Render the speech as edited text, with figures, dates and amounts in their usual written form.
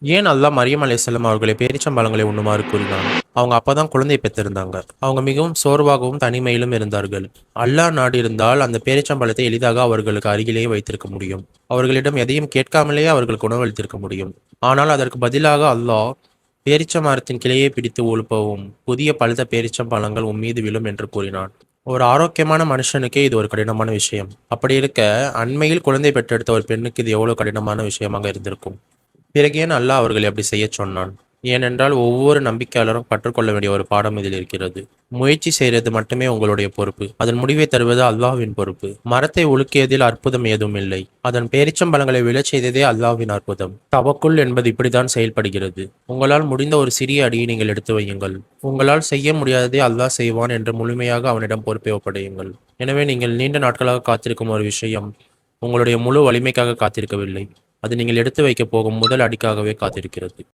ஏன் அல்லாஹ் மரியம் அலைஹிஸ்ஸலாம் அவர்களை பேரீச்சம்பழங்களை உண்ணுமாறு கூறினான்? அவங்க அப்பதான் குழந்தை பெற்றிருந்தாங்க. அவங்க மிகவும் சோர்வாகவும் தனிமையிலும் இருந்தார்கள். அல்லாஹ் நாடியிருந்தால் அந்த பேரீச்சம்பழத்தை எளிதாக அவர்களுக்கு அருகிலேயே வைத்திருக்க முடியும். அவர்களிடம் எதையும் கேட்காமலேயே அவர்களுக்கு உணவளித்திருக்க முடியும். ஆனால் அதற்கு பதிலாக அல்லாஹ் பேரீச்ச மரத்தின் கிளையை பிடித்து உழுப்பவும் புதிய பழுத்த பேரீச்சம்பழங்கள் உன் மீது விழும் என்று கூறினான். ஒரு ஆரோக்கியமான மனுஷனுக்கே இது ஒரு கடினமான விஷயம். அப்படி இருக்க அண்மையில் குழந்தை பெற்றெடுத்த ஒரு பெண்ணுக்கு இது எவ்வளவு கடினமான விஷயமாக இருந்திருக்கும். பிறகு ஏன் அல்லாஹ் அவர்களை அப்படி செய்யச் சொன்னான்? ஏனென்றால் ஒவ்வொரு நம்பிக்கையாளரும் கற்றுக்கொள்ள வேண்டிய ஒரு பாடம் இதில் இருக்கிறது. முயற்சி செய்கிறது மட்டுமே உங்களுடைய பொறுப்பு. அதன் முடிவை தருவது அல்லாஹ்வின் பொறுப்பு. மரத்தை உலுக்கியதில் அற்புதம் ஏதும் இல்லை. அதன் பேரிச்சம்பழங்களை விழச் செய்ததே அல்லாஹ்வின் அற்புதம். தவக்குல் என்பது இப்படித்தான் செயல்படுகிறது. உங்களால் முடிந்த ஒரு சிறிய அடியை நீங்கள் எடுத்து வையுங்கள். உங்களால் செய்ய முடியாததை அல்லாஹ் செய்வான் என்று முழுமையாக அவனிடம் பொறுப்பை ஒப்படையுங்கள். எனவே நீங்கள் நீண்ட நாட்களாக காத்திருக்கும் ஒரு விஷயம் உங்களுடைய முழு வலிமைக்காக காத்திருக்கவில்லை. அது நீங்கள் எடுத்து வைக்கப் போகும் முதல் அடிக்காகவே காத்திருக்கிறது.